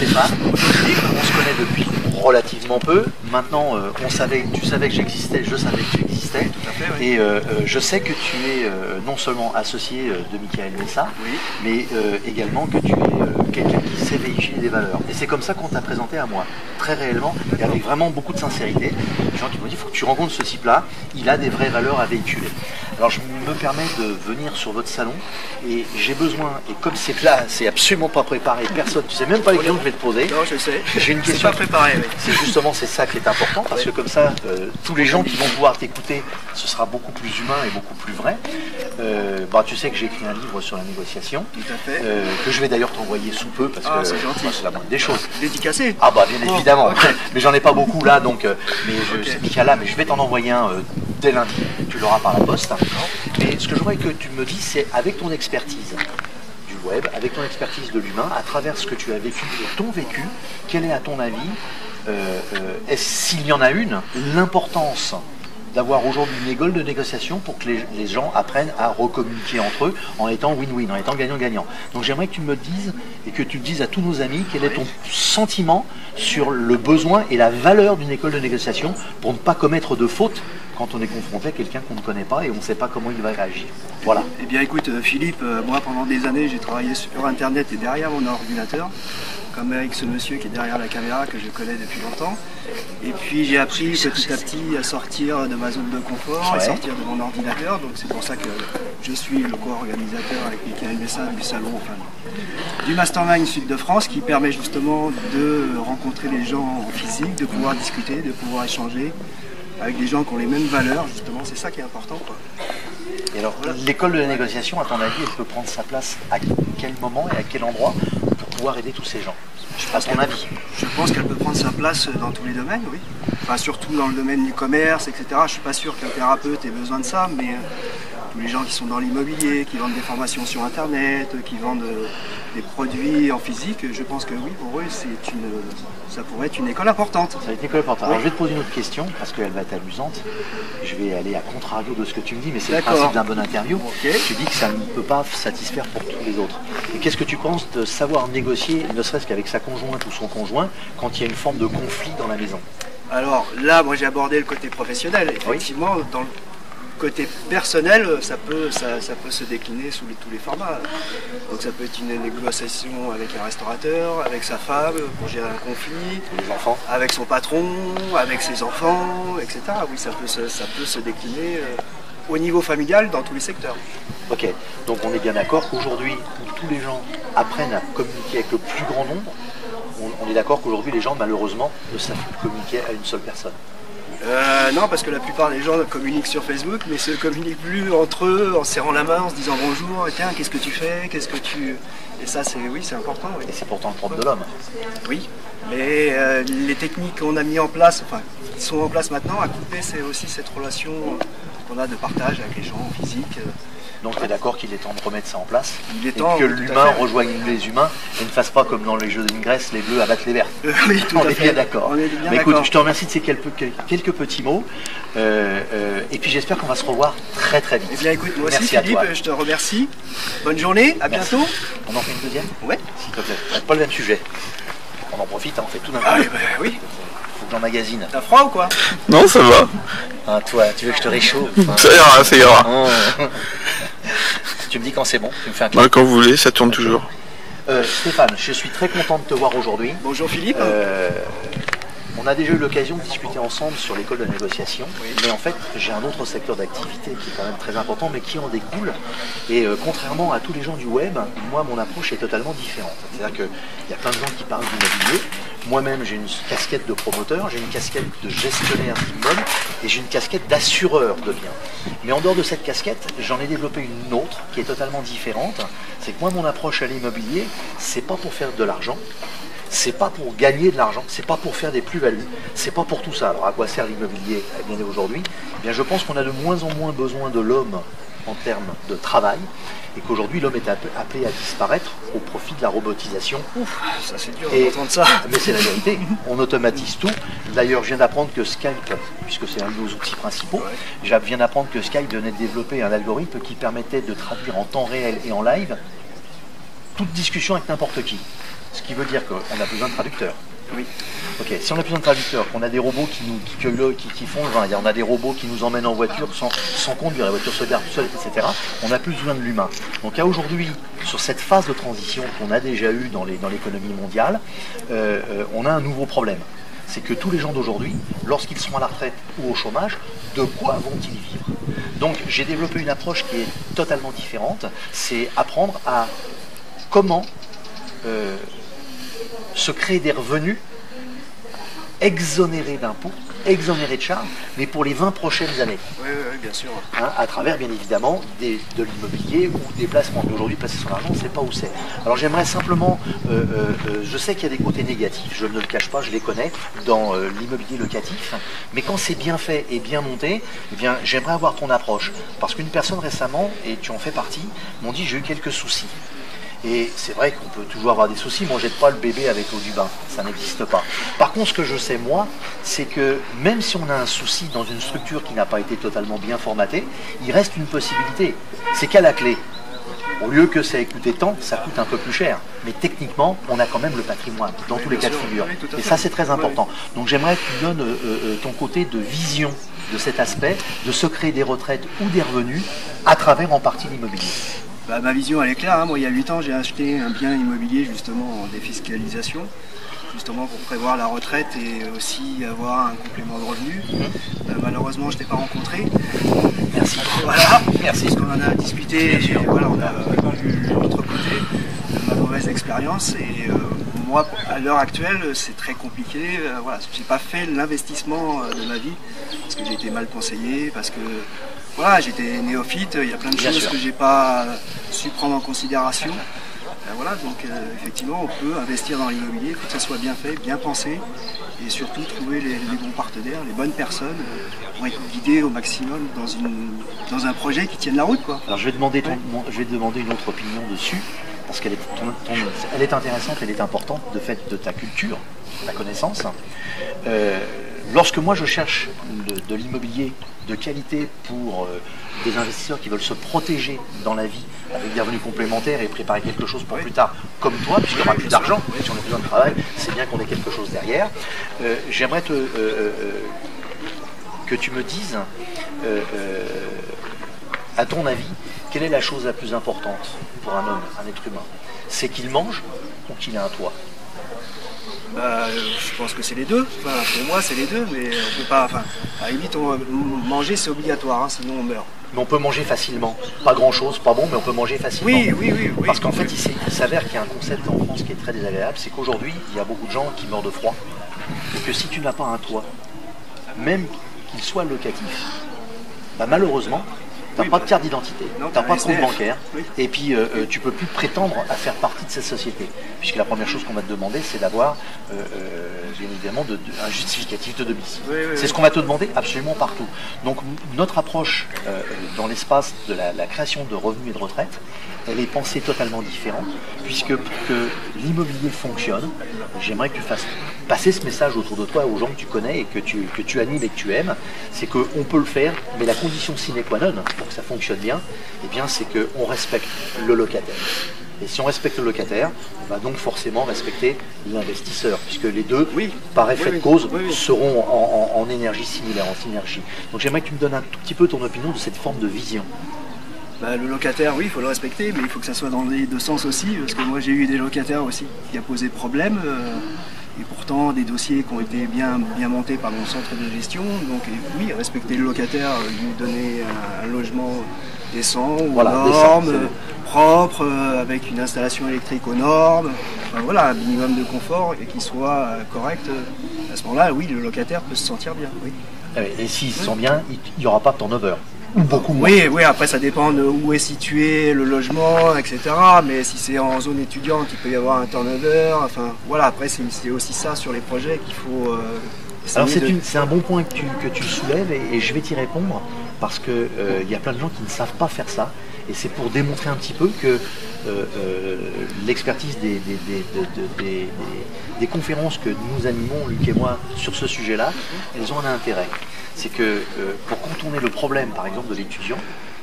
Stéphane, on se connaît depuis relativement peu. Maintenant, tu savais que j'existais, je savais que tu existais. Tout à fait, oui. Et je sais que tu es non seulement associé de Michael Messa, Oui. mais également que tu es quelqu'un qui sait véhiculer des valeurs. Et c'est comme ça qu'on t'a présenté à moi, très réellement, et avec vraiment beaucoup de sincérité. Les gens qui m'ont dit, il faut que tu rencontres ce type-là, il a des vraies valeurs à véhiculer. Alors je me permets de venir sur votre salon, et j'ai besoin, et comme c'est là, c'est absolument pas préparé, personne, tu sais même pas les questions que je vais te poser. Non, je sais. J'ai une question. C'est pas préparé, oui. C'est justement c'est ça qui est important, parce que comme ça, tous les gens qui vont pouvoir t'écouter, ce sera beaucoup plus humain et beaucoup plus vrai. Tu sais que j'ai écrit un livre sur la négociation, Tout à fait. que je vais d'ailleurs t'envoyer sous peu, parce que c'est gentil. c'est la moindre des choses. Dédicacé. Ah bah bien évidemment, ok. mais j'en ai pas beaucoup là, donc Ok. c'est Michael là, mais je vais t'en envoyer un dès lundi, tu l'auras par la poste. Mais ce que je voudrais que tu me dises, c'est avec ton expertise du web, avec ton expertise de l'humain, à travers ce que tu as vécu et ton vécu, quelle est à ton avis, s'il y en a une, l'importance d'avoir aujourd'hui une école de négociation pour que les gens apprennent à recommuniquer entre eux en étant win-win, en étant gagnant-gagnant. Donc j'aimerais que tu me dises et que tu dises à tous nos amis quel est ton sentiment sur le besoin et la valeur d'une école de négociation pour ne pas commettre de fautes quand on est confronté à quelqu'un qu'on ne connaît pas et on ne sait pas comment il va réagir. Voilà. Eh bien écoute Philippe, moi pendant des années j'ai travaillé sur internet et derrière mon ordinateur, comme avec ce monsieur qui est derrière la caméra que je connais depuis longtemps. Et puis j'ai appris petit à petit à sortir de ma zone de confort, à sortir de mon ordinateur. Donc c'est pour ça que je suis le co-organisateur avec Michael Messa du salon, du Mastermind Sud de France, qui permet justement de rencontrer les gens en physique, de pouvoir discuter, de pouvoir échanger avec des gens qui ont les mêmes valeurs, justement, c'est ça qui est important, quoi. Et alors, l'école de la négociation, à ton avis, elle peut prendre sa place à quel moment et à quel endroit pour pouvoir aider tous ces gens? À ton avis? Je pense qu'elle peut prendre sa place dans tous les domaines, oui. Enfin, surtout dans le domaine du commerce, etc. Je ne suis pas sûr qu'un thérapeute ait besoin de ça, mais tous les gens qui sont dans l'immobilier, qui vendent des formations sur Internet, qui vendent des produits en physique, je pense que oui, pour eux, ça pourrait être une école importante. Ça va être une école importante. Alors, je vais te poser une autre question, parce qu'elle va être amusante. Je vais aller à contrario de ce que tu me dis, mais c'est le principe d'un bon interview. Okay. Tu dis que ça ne peut pas satisfaire pour tous les autres. Et qu'est-ce que tu penses de savoir négocier, ne serait-ce qu'avec sa conjointe ou son conjoint, quand il y a une forme de conflit dans la maison? Alors là, moi j'ai abordé le côté professionnel. Effectivement, dans le côté personnel, ça peut se décliner sous tous les formats. Donc ça peut être une négociation avec un restaurateur, avec sa femme, pour gérer un conflit, les enfants, avec son patron, avec ses enfants, etc. Oui, ça peut se décliner au niveau familial dans tous les secteurs. Ok, donc on est bien d'accord qu'aujourd'hui, où tous les gens apprennent à communiquer avec le plus grand nombre, on est d'accord qu'aujourd'hui les gens malheureusement ne savent plus communiquer à une seule personne. Non, parce que la plupart des gens communiquent sur Facebook, mais se communiquent plus entre eux en serrant la main, en se disant bonjour, tiens, qu'est-ce que tu fais, qu'est-ce que tu... Et ça, c'est important. Oui. Et c'est pourtant le propre de l'homme. Oui, mais les techniques qu'on a mis en place, enfin, qui sont en place maintenant, à couper, c'est aussi cette relation qu'on a de partage avec les gens en physique. Donc tu es d'accord qu'il est temps de remettre ça en place, il est temps, et que l'humain rejoigne les humains et ne fasse pas comme dans les jeux d'Ingress, les bleus abattent les verts. Oui, tout on à est fait. bien d'accord. Mais écoute, je te remercie de ces quelques petits mots, et puis j'espère qu'on va se revoir très très vite. Eh bien écoute, moi Merci aussi Philippe, je te remercie. Bonne journée, à bientôt. On en fait une deuxième? Ouais. S'il te plaît. C'est pas le même sujet. On en profite, on fait tout d'un coup. Ah oui. Faut que j'emmagasine. T'as froid ou quoi? Non, ça va. Ah, toi, tu veux que je te réchauffe? Ça ira, ça ira. Oh. Tu me dis quand c'est bon, tu me fais un Quand vous voulez, ça tourne toujours. Stéphane, je suis très content de te voir aujourd'hui. Bonjour Philippe. On a déjà eu l'occasion de discuter ensemble sur l'école de négociation, mais en fait j'ai un autre secteur d'activité qui est quand même très important, mais qui en découle. Et contrairement à tous les gens du web, moi mon approche est totalement différente. C'est-à-dire qu'il y a plein de gens qui parlent d'immobilier. Moi-même j'ai une casquette de promoteur, j'ai une casquette de gestionnaire d'immeubles et j'ai une casquette d'assureur de biens. Mais en dehors de cette casquette, j'en ai développé une autre qui est totalement différente. C'est que moi mon approche à l'immobilier, c'est pas pour faire de l'argent. C'est pas pour gagner de l'argent, c'est pas pour faire des plus-values, c'est pas pour tout ça. Alors à quoi sert l'immobilier aujourd'hui? Eh bien, je pense qu'on a de moins en moins besoin de l'homme en termes de travail et qu'aujourd'hui l'homme est appelé à disparaître au profit de la robotisation. Ouf, ça c'est dur d'entendre ça. Mais c'est la vérité, on automatise tout. D'ailleurs, je viens d'apprendre que Skype, puisque c'est un de nos outils principaux, je viens d'apprendre que Skype venait de développer un algorithme qui permettait de traduire en temps réel et en live toute discussion avec n'importe qui. Ce qui veut dire qu'on a besoin de traducteurs. Oui. Ok, si on a besoin de traducteurs, qu'on a des robots qui font le vin, on a des robots qui nous emmènent en voiture sans conduire, la voiture se gare tout seul, etc., on n'a plus besoin de l'humain. Donc à aujourd'hui, sur cette phase de transition qu'on a déjà eue dans l'économie mondiale, on a un nouveau problème. C'est que tous les gens d'aujourd'hui, lorsqu'ils seront à la retraite ou au chômage, de quoi vont-ils vivre? Donc j'ai développé une approche qui est totalement différente, c'est apprendre à comment se créer des revenus exonérés d'impôts, exonérés de charges, mais pour les 20 prochaines années. Oui, bien sûr. Hein, à travers, bien évidemment, de l'immobilier ou des placements. Mais aujourd'hui, placer son argent, on ne sait pas où c'est. Alors j'aimerais simplement, je sais qu'il y a des côtés négatifs, je ne le cache pas, je les connais, dans l'immobilier locatif, mais quand c'est bien fait et bien monté, eh bien, j'aimerais avoir ton approche. Parce qu'une personne récemment, et tu en fais partie, m'ont dit j'ai eu quelques soucis. Et c'est vrai qu'on peut toujours avoir des soucis. Moi, je jette pas le bébé avec l'eau du bain. Ça n'existe pas. Par contre, ce que je sais, moi, c'est que même si on a un souci dans une structure qui n'a pas été totalement bien formatée, il reste une possibilité. C'est qu'à la clé, au lieu que ça ait coûté tant, ça coûte un peu plus cher. Mais techniquement, on a quand même le patrimoine dans tous les cas de figure. Et ça, c'est très important. Donc, j'aimerais que tu donnes ton côté de vision de cet aspect, de se créer des retraites ou des revenus à travers en partie l'immobilier. Bah, ma vision elle est claire, hein. Moi il y a 8 ans j'ai acheté un bien immobilier justement en défiscalisation, justement pour prévoir la retraite et aussi avoir un complément de revenu. Malheureusement je ne t'ai pas rencontré. Merci. Voilà, merci. Parce qu'on en a discuté et voilà, on a vu l'autre côté de ma mauvaise expérience et moi à l'heure actuelle c'est très compliqué. Voilà, j'ai pas fait l'investissement de ma vie parce que j'ai été mal conseillé, parce que voilà, j'étais néophyte, il y a plein de choses que j'ai pas su prendre en considération. Voilà, donc effectivement, on peut investir dans l'immobilier, il faut que ça soit bien fait, bien pensé, et surtout trouver les bons partenaires, les bonnes personnes pour être guidés au maximum dans un projet qui tienne la route, quoi. Alors je vais demander une autre opinion dessus, parce qu'elle elle est intéressante, elle est importante de fait de ta culture, de ta connaissance. Lorsque moi je cherche de l'immobilier de qualité pour des investisseurs qui veulent se protéger dans la vie avec des revenus complémentaires et préparer quelque chose pour plus tard, comme toi, puisqu'il n'y aura plus d'argent, si on a besoin de travail, c'est bien qu'on ait quelque chose derrière. J'aimerais que tu me dises, à ton avis, quelle est la chose la plus importante pour un homme, un être humain? C'est qu'il mange ou qu'il ait un toit? Je pense que c'est les deux. Enfin, pour moi, c'est les deux, mais on peut pas. Enfin, à la limite, manger, c'est obligatoire, hein, sinon on meurt. Mais on peut manger facilement. Pas grand-chose, pas bon, mais on peut manger facilement. Oui. Parce qu'en fait, il s'avère qu'il y a un concept en France qui est très désagréable, c'est qu'aujourd'hui, il y a beaucoup de gens qui meurent de froid. Et que si tu n'as pas un toit, même qu'il soit locatif, bah malheureusement, tu n'as pas de carte d'identité, tu n'as pas de compte bancaire, et puis tu ne peux plus prétendre à faire partie de cette société. Puisque la première chose qu'on va te demander, c'est d'avoir, bien évidemment, un justificatif de domicile. C'est ce qu'on va te demander absolument partout. Donc notre approche dans l'espace de la création de revenus et de retraite, elle est pensée totalement différente, puisque pour que l'immobilier fonctionne, j'aimerais que tu fasses passer ce message autour de toi aux gens que tu connais et que tu animes et que tu aimes, c'est qu'on peut le faire, mais la condition sine qua non pour que ça fonctionne bien, eh bien c'est qu'on respecte le locataire. Et si on respecte le locataire, on va donc forcément respecter l'investisseur, puisque les deux, par effet de cause, seront en énergie similaire, en synergie. Donc j'aimerais que tu me donnes un tout petit peu ton opinion de cette forme de vision. Le locataire, oui, il faut le respecter, mais il faut que ça soit dans les deux sens aussi, parce que moi j'ai eu des locataires aussi qui a posé problème, et pourtant des dossiers qui ont été bien montés par mon centre de gestion. Donc oui, respecter le locataire, lui donner un logement décent, aux normes, propre, avec une installation électrique aux normes, enfin, voilà, un minimum de confort et qu'il soit correct. À ce moment-là, oui, le locataire peut se sentir bien. Oui. Et s'il se sent bien, il n'y aura pas de turnover. Beaucoup moins. Oui, après ça dépend de où est situé le logement, etc. Mais si c'est en zone étudiante, il peut y avoir un turnover. Enfin, voilà, après c'est aussi ça sur les projets qu'il faut. Alors c'est un bon point que tu soulèves et je vais t'y répondre parce que il y a plein de gens qui ne savent pas faire ça et c'est pour démontrer un petit peu que l'expertise des conférences que nous animons, Luc et moi, sur ce sujet-là, elles ont un intérêt. C'est que pour contourner le problème, par exemple, de l'étudiant,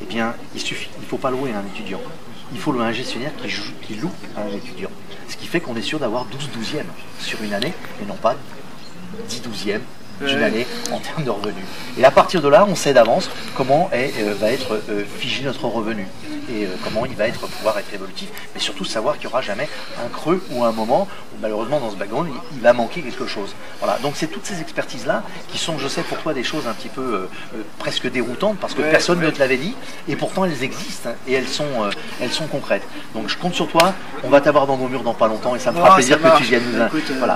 eh bien, il ne faut pas louer un étudiant. il faut un gestionnaire qui loue un étudiant. Ce qui fait qu'on est sûr d'avoir 12 douzièmes sur une année, et non pas 10 douzièmes d'une année en termes de revenus. Et à partir de là, on sait d'avance comment va être figé notre revenu et comment il va pouvoir être évolutif, mais surtout savoir qu'il n'y aura jamais un creux ou un moment où malheureusement dans ce background il va manquer quelque chose. Voilà, donc c'est toutes ces expertises-là qui sont, je sais pour toi, des choses un petit peu presque déroutantes parce que personne ne te l'avait dit et pourtant elles existent et elles sont concrètes. Donc je compte sur toi, on va t'avoir dans nos murs dans pas longtemps et ça me fera plaisir que tu viennes nous... Voilà.